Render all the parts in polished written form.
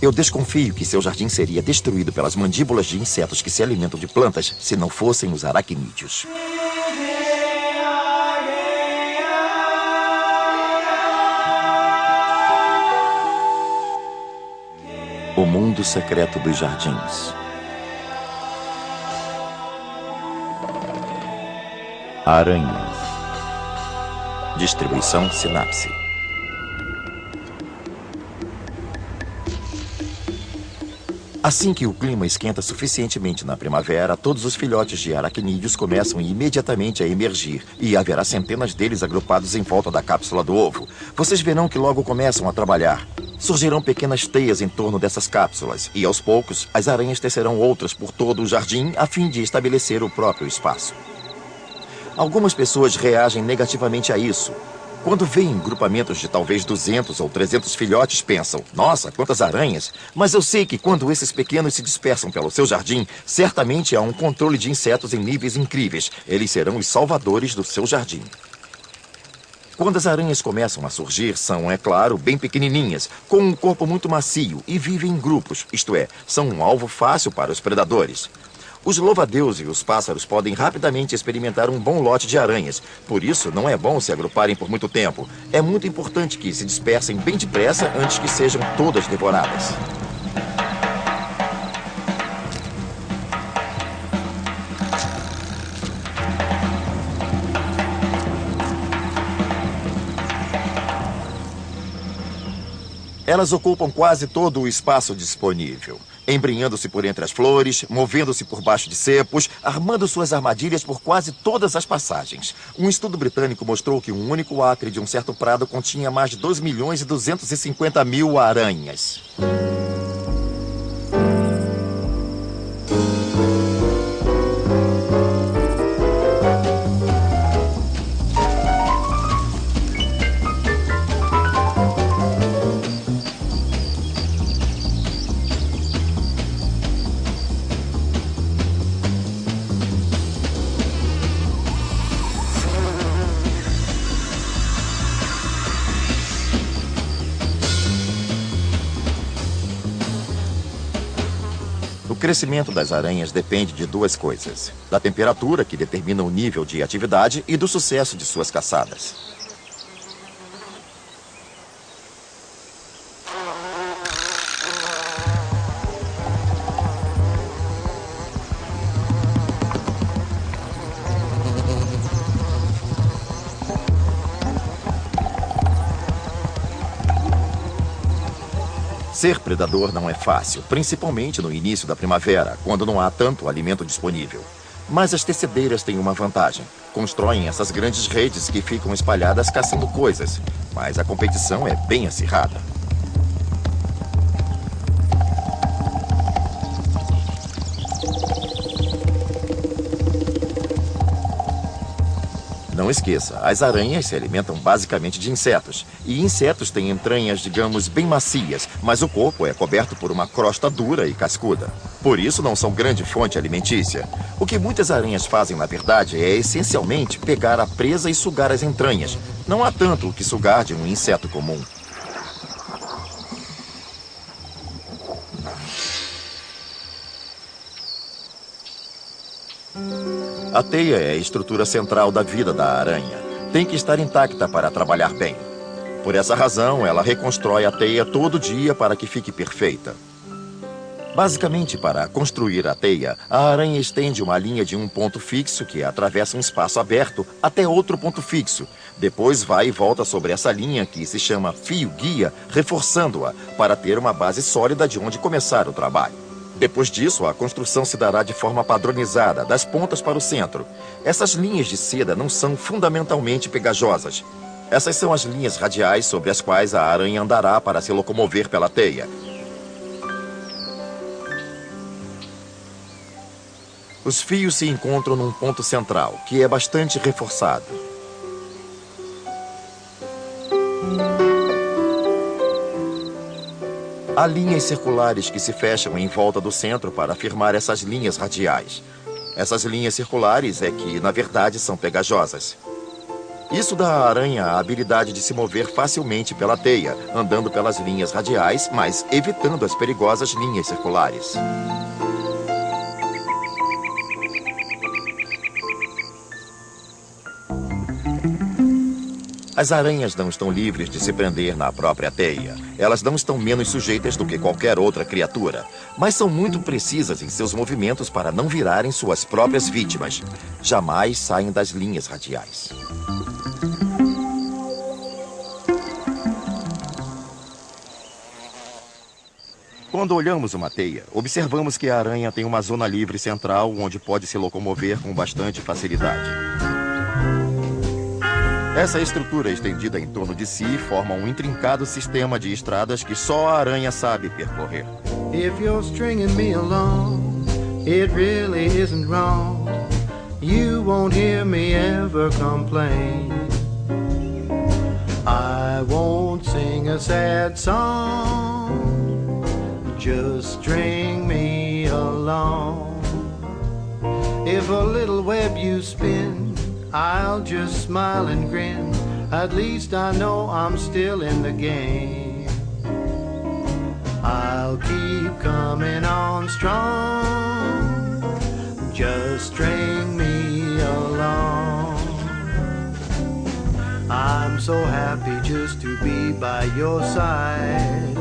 Eu desconfio que seu jardim seria destruído pelas mandíbulas de insetos que se alimentam de plantas se não fossem os aracnídeos. O mundo secreto dos jardins. Aranhas. Distribuição Sinapse. Assim que o clima esquenta suficientemente na primavera, todos os filhotes de aracnídeos começam imediatamente a emergir e haverá centenas deles agrupados em volta da cápsula do ovo. Vocês verão que logo começam a trabalhar. Surgirão pequenas teias em torno dessas cápsulas e, aos poucos, as aranhas tecerão outras por todo o jardim a fim de estabelecer o próprio espaço. Algumas pessoas reagem negativamente a isso. Quando veem grupamentos de talvez 200 ou 300 filhotes, pensam: nossa, quantas aranhas! Mas eu sei que quando esses pequenos se dispersam pelo seu jardim, certamente há um controle de insetos em níveis incríveis. Eles serão os salvadores do seu jardim. Quando as aranhas começam a surgir, são, é claro, bem pequenininhas, com um corpo muito macio e vivem em grupos, isto é, são um alvo fácil para os predadores. Os louva-a-Deus e os pássaros podem rapidamente experimentar um bom lote de aranhas. Por isso, não é bom se agruparem por muito tempo. É muito importante que se dispersem bem depressa antes que sejam todas devoradas. Elas ocupam quase todo o espaço disponível, embrenhando-se por entre as flores, movendo-se por baixo de cepos, armando suas armadilhas por quase todas as passagens. Um estudo britânico mostrou que um único acre de um certo prado continha mais de 2.250.000 aranhas. O crescimento das aranhas depende de duas coisas: da temperatura, que determina o nível de atividade, e do sucesso de suas caçadas. Ser predador não é fácil, principalmente no início da primavera, quando não há tanto alimento disponível. Mas as tecedeiras têm uma vantagem. Constroem essas grandes redes que ficam espalhadas caçando coisas. Mas a competição é bem acirrada. Não esqueça, as aranhas se alimentam basicamente de insetos. E insetos têm entranhas, digamos, bem macias, mas o corpo é coberto por uma crosta dura e cascuda. Por isso não são grande fonte alimentícia. O que muitas aranhas fazem, na verdade, é essencialmente pegar a presa e sugar as entranhas. Não há tanto o que sugar de um inseto comum. A teia é a estrutura central da vida da aranha. Tem que estar intacta para trabalhar bem. Por essa razão, ela reconstrói a teia todo dia para que fique perfeita. Basicamente, para construir a teia, a aranha estende uma linha de um ponto fixo que atravessa um espaço aberto até outro ponto fixo. Depois vai e volta sobre essa linha, que se chama fio-guia, reforçando-a para ter uma base sólida de onde começar o trabalho. Depois disso, a construção se dará de forma padronizada, das pontas para o centro. Essas linhas de seda não são fundamentalmente pegajosas. Essas são as linhas radiais sobre as quais a aranha andará para se locomover pela teia. Os fios se encontram num ponto central, que é bastante reforçado. Há linhas circulares que se fecham em volta do centro para firmar essas linhas radiais. Essas linhas circulares é que, na verdade, são pegajosas. Isso dá à aranha a habilidade de se mover facilmente pela teia, andando pelas linhas radiais, mas evitando as perigosas linhas circulares. As aranhas não estão livres de se prender na própria teia. Elas não estão menos sujeitas do que qualquer outra criatura, mas são muito precisas em seus movimentos para não virarem suas próprias vítimas. Jamais saem das linhas radiais. Quando olhamos uma teia, observamos que a aranha tem uma zona livre central onde pode se locomover com bastante facilidade. Essa estrutura estendida em torno de si forma um intrincado sistema de estradas que só a aranha sabe percorrer. If you're stringing me along, it really isn't wrong. You won't hear me ever complain. I won't sing a sad song. Just string me along. If a little web you spin, I'll just smile and grin. At least I know I'm still in the game. I'll keep coming on strong. Just string me along. I'm so happy just to be by your side.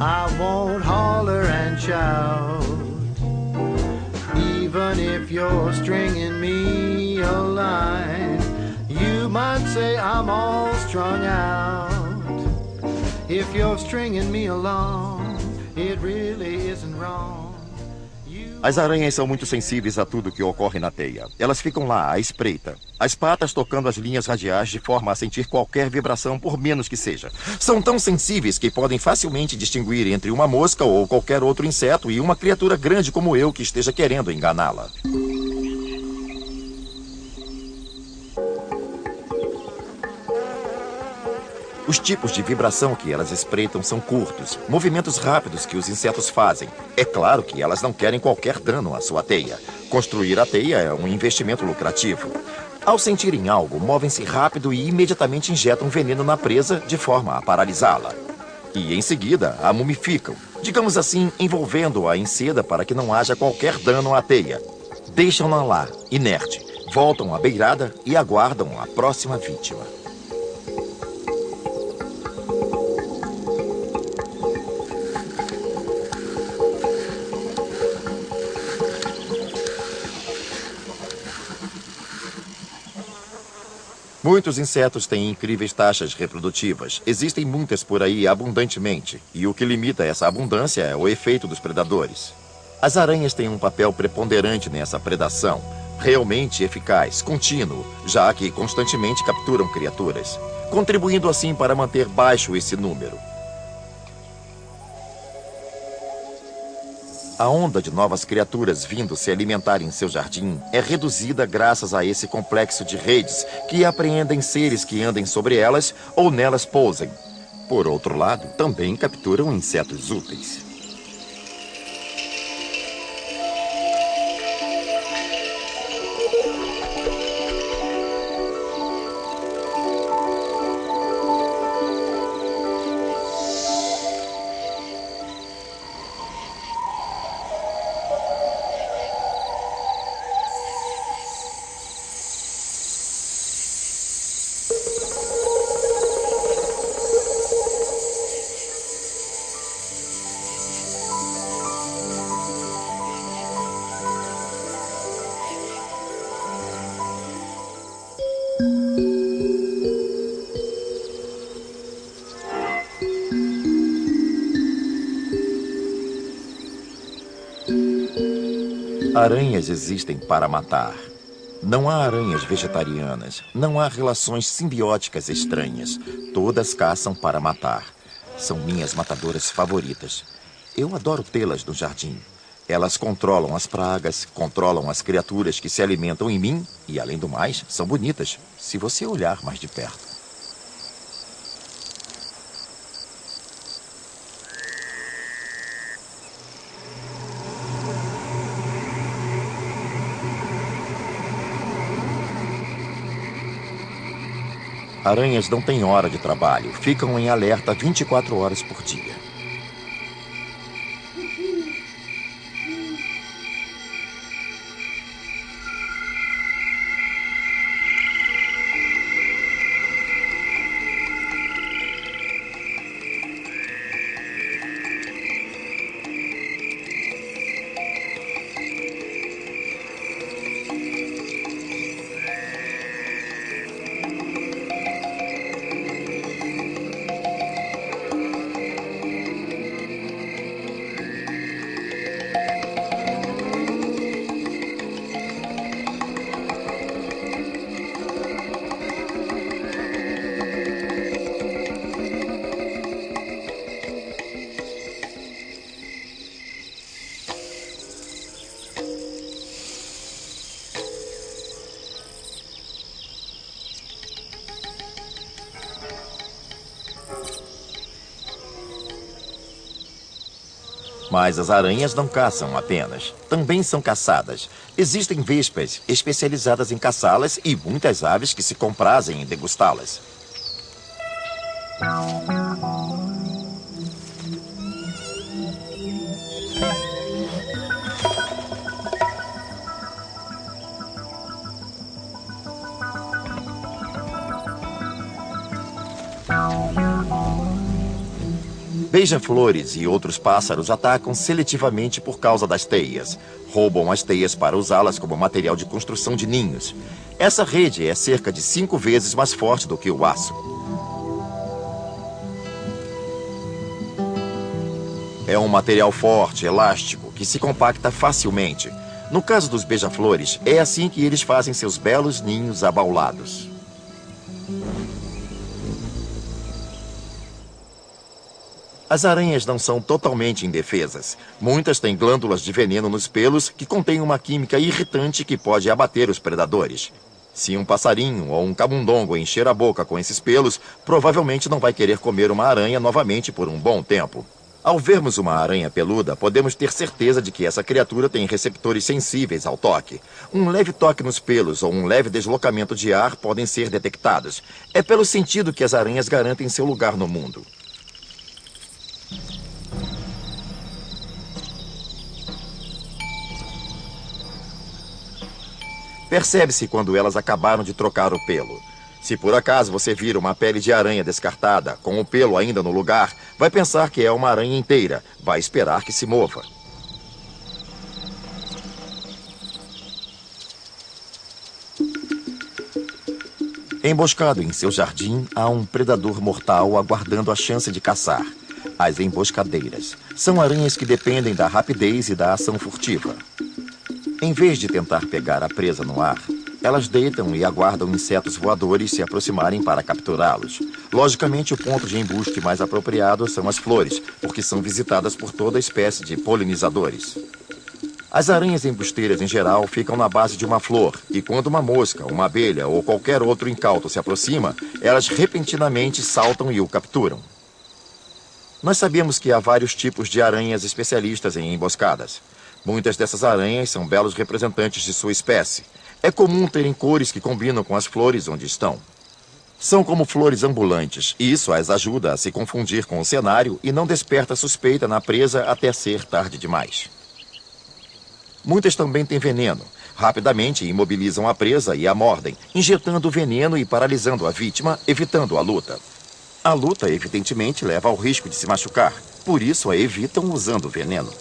I won't holler and shout. Even if you're stringing me a line, you might say I'm all strung out. If you're stringing me along, it really isn't wrong. As aranhas são muito sensíveis a tudo que ocorre na teia. Elas ficam lá, à espreita, as patas tocando as linhas radiais de forma a sentir qualquer vibração, por menos que seja. São tão sensíveis que podem facilmente distinguir entre uma mosca ou qualquer outro inseto e uma criatura grande como eu que esteja querendo enganá-la. Os tipos de vibração que elas espreitam são curtos, movimentos rápidos que os insetos fazem. É claro que elas não querem qualquer dano à sua teia. Construir a teia é um investimento lucrativo. Ao sentirem algo, movem-se rápido e imediatamente injetam veneno na presa de forma a paralisá-la. E em seguida a mumificam, digamos assim, envolvendo-a em seda para que não haja qualquer dano à teia. Deixam-na lá, inerte, voltam à beirada e aguardam a próxima vítima. Muitos insetos têm incríveis taxas reprodutivas. Existem muitas por aí abundantemente. E o que limita essa abundância é o efeito dos predadores. As aranhas têm um papel preponderante nessa predação, realmente eficaz, contínuo, já que constantemente capturam criaturas, contribuindo assim para manter baixo esse número. A onda de novas criaturas vindo se alimentar em seu jardim é reduzida graças a esse complexo de redes que apreendem seres que andem sobre elas ou nelas pousem. Por outro lado, também capturam insetos úteis. Aranhas existem para matar. Não há aranhas vegetarianas, não há relações simbióticas estranhas. Todas caçam para matar. São minhas matadoras favoritas. Eu adoro tê-las no jardim. Elas controlam as pragas, controlam as criaturas que se alimentam em mim e, além do mais, são bonitas, se você olhar mais de perto. Aranhas não têm hora de trabalho, ficam em alerta 24 horas por dia. Mas as aranhas não caçam apenas, também são caçadas. Existem vespas especializadas em caçá-las e muitas aves que se comprazem em degustá-las. Beija-flores e outros pássaros atacam seletivamente por causa das teias. Roubam as teias para usá-las como material de construção de ninhos. Essa rede é cerca de 5 vezes mais forte do que o aço. É um material forte, elástico, que se compacta facilmente. No caso dos beija-flores, é assim que eles fazem seus belos ninhos abaulados. As aranhas não são totalmente indefesas. Muitas têm glândulas de veneno nos pelos que contêm uma química irritante que pode abater os predadores. Se um passarinho ou um camundongo encher a boca com esses pelos, provavelmente não vai querer comer uma aranha novamente por um bom tempo. Ao vermos uma aranha peluda, podemos ter certeza de que essa criatura tem receptores sensíveis ao toque. Um leve toque nos pelos ou um leve deslocamento de ar podem ser detectados. É pelo sentido que as aranhas garantem seu lugar no mundo. Percebe-se quando elas acabaram de trocar o pelo. Se por acaso você vir uma pele de aranha descartada, com o pelo ainda no lugar, vai pensar que é uma aranha inteira. Vai esperar que se mova. Emboscado em seu jardim, há um predador mortal aguardando a chance de caçar. As emboscadeiras. São aranhas que dependem da rapidez e da ação furtiva. Em vez de tentar pegar a presa no ar, elas deitam e aguardam insetos voadores se aproximarem para capturá-los. Logicamente, o ponto de embuste mais apropriado são as flores, porque são visitadas por toda espécie de polinizadores. As aranhas embusteiras, em geral, ficam na base de uma flor, e quando uma mosca, uma abelha ou qualquer outro incauto se aproxima, elas repentinamente saltam e o capturam. Nós sabemos que há vários tipos de aranhas especialistas em emboscadas. Muitas dessas aranhas são belos representantes de sua espécie. É comum terem cores que combinam com as flores onde estão. São como flores ambulantes, e isso as ajuda a se confundir com o cenário e não desperta suspeita na presa até ser tarde demais. Muitas também têm veneno. Rapidamente imobilizam a presa e a mordem, injetando o veneno e paralisando a vítima, evitando a luta. A luta, evidentemente, leva ao risco de se machucar. Por isso a evitam usando veneno.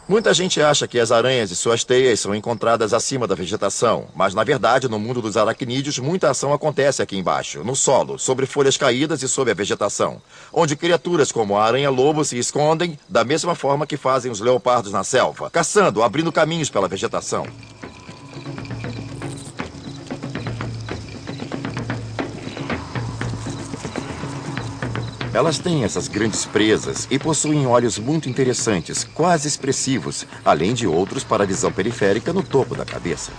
Muita gente acha que as aranhas e suas teias são encontradas acima da vegetação, mas na verdade, no mundo dos aracnídeos, muita ação acontece aqui embaixo, no solo, sobre folhas caídas e sob a vegetação, onde criaturas como a aranha-lobo se escondem da mesma forma que fazem os leopardos na selva, caçando, abrindo caminhos pela vegetação. Elas têm essas grandes presas e possuem olhos muito interessantes, quase expressivos, além de outros para a visão periférica no topo da cabeça.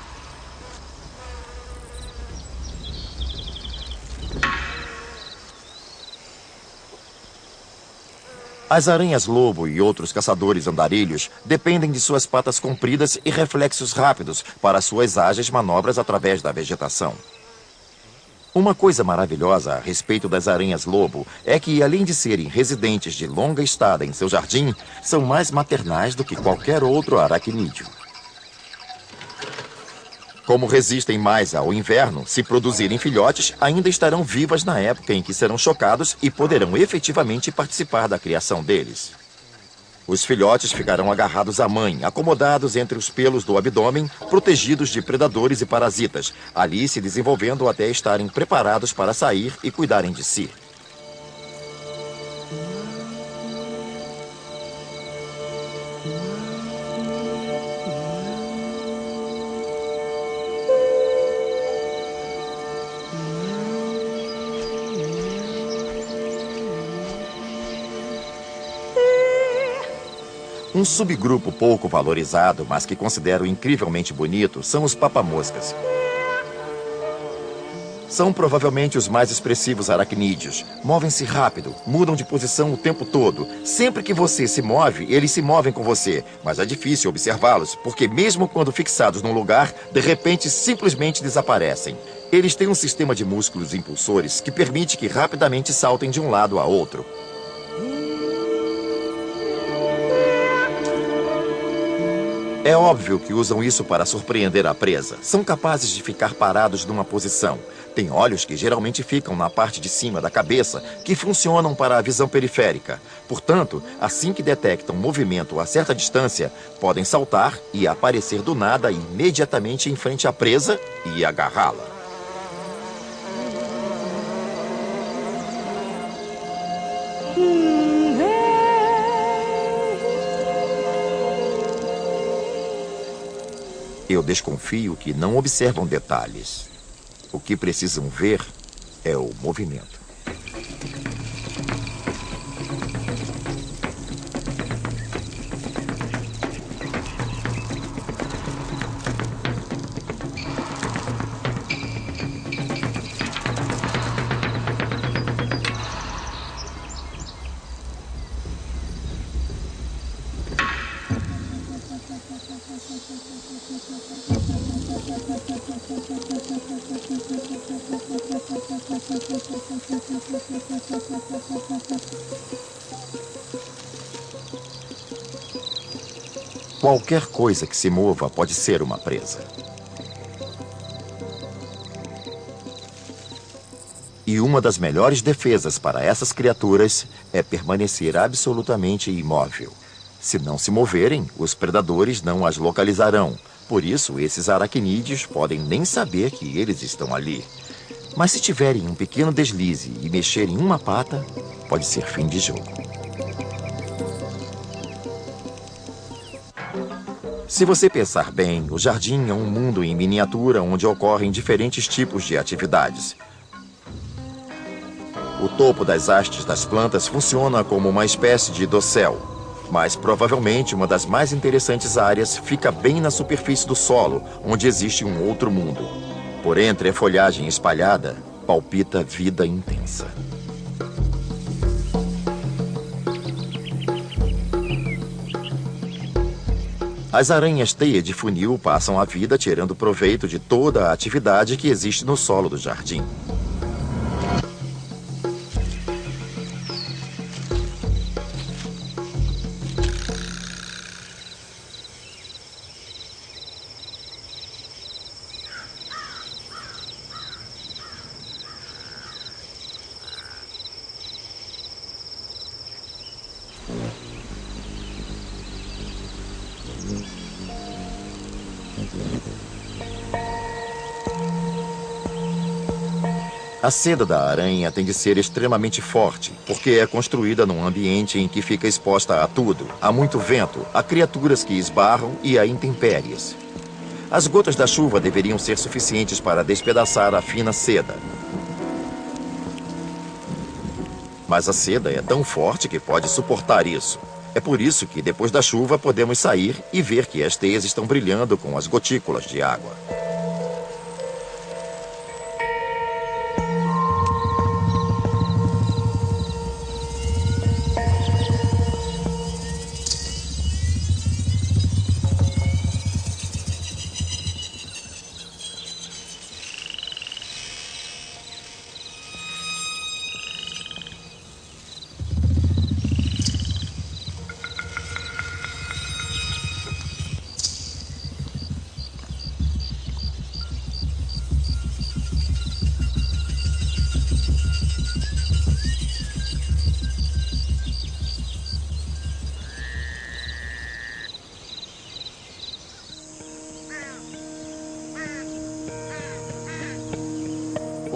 As aranhas-lobo e outros caçadores andarilhos dependem de suas patas compridas e reflexos rápidos para suas ágeis manobras através da vegetação. Uma coisa maravilhosa a respeito das aranhas-lobo é que, além de serem residentes de longa estada em seu jardim, são mais maternais do que qualquer outro aracnídeo. Como resistem mais ao inverno, se produzirem filhotes, ainda estarão vivas na época em que serão chocados e poderão efetivamente participar da criação deles. Os filhotes ficarão agarrados à mãe, acomodados entre os pelos do abdômen, protegidos de predadores e parasitas, ali se desenvolvendo até estarem preparados para sair e cuidarem de si. Um subgrupo pouco valorizado, mas que considero incrivelmente bonito, são os papamoscas. São provavelmente os mais expressivos aracnídeos. Movem-se rápido, mudam de posição o tempo todo. Sempre que você se move, eles se movem com você. Mas é difícil observá-los, porque mesmo quando fixados num lugar, de repente simplesmente desaparecem. Eles têm um sistema de músculos impulsores que permite que rapidamente saltem de um lado a outro. É óbvio que usam isso para surpreender a presa. São capazes de ficar parados numa posição. Têm olhos que geralmente ficam na parte de cima da cabeça, que funcionam para a visão periférica. Portanto, assim que detectam movimento a certa distância, podem saltar e aparecer do nada imediatamente em frente à presa e agarrá-la. Eu desconfio que não observam detalhes. O que precisam ver é o movimento. Qualquer coisa que se mova pode ser uma presa. E uma das melhores defesas para essas criaturas é permanecer absolutamente imóvel. Se não se moverem, os predadores não as localizarão. Por isso, esses aracnídeos podem nem saber que eles estão ali. Mas se tiverem um pequeno deslize e mexerem uma pata, pode ser fim de jogo. Se você pensar bem, o jardim é um mundo em miniatura onde ocorrem diferentes tipos de atividades. O topo das hastes das plantas funciona como uma espécie de dossel, mas provavelmente uma das mais interessantes áreas fica bem na superfície do solo, onde existe um outro mundo. Por entre a folhagem espalhada, palpita vida intensa. As aranhas teia de funil passam a vida tirando proveito de toda a atividade que existe no solo do jardim. A seda da aranha tem de ser extremamente forte, porque é construída num ambiente em que fica exposta a tudo, a muito vento, a criaturas que esbarram e a intempéries. As gotas da chuva deveriam ser suficientes para despedaçar a fina seda. Mas a seda é tão forte que pode suportar isso. É por isso que, depois da chuva, podemos sair e ver que as teias estão brilhando com as gotículas de água.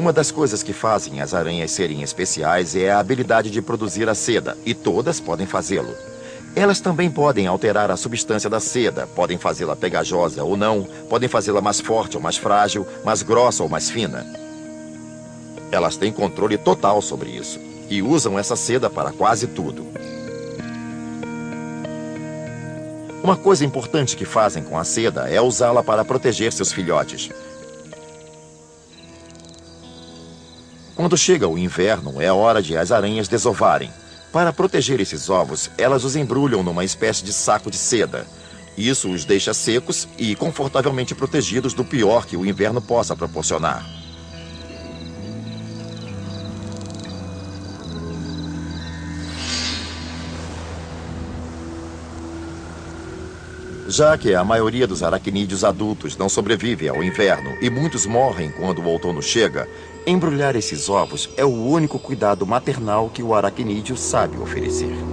Uma das coisas que fazem as aranhas serem especiais é a habilidade de produzir a seda, e todas podem fazê-lo. Elas também podem alterar a substância da seda, podem fazê-la pegajosa ou não, podem fazê-la mais forte ou mais frágil, mais grossa ou mais fina. Elas têm controle total sobre isso, e usam essa seda para quase tudo. Uma coisa importante que fazem com a seda é usá-la para proteger seus filhotes. Quando chega o inverno, é hora de as aranhas desovarem. Para proteger esses ovos, elas os embrulham numa espécie de saco de seda. Isso os deixa secos e confortavelmente protegidos do pior que o inverno possa proporcionar. Já que a maioria dos aracnídeos adultos não sobrevive ao inverno e muitos morrem quando o outono chega, embrulhar esses ovos é o único cuidado maternal que o aracnídeo sabe oferecer.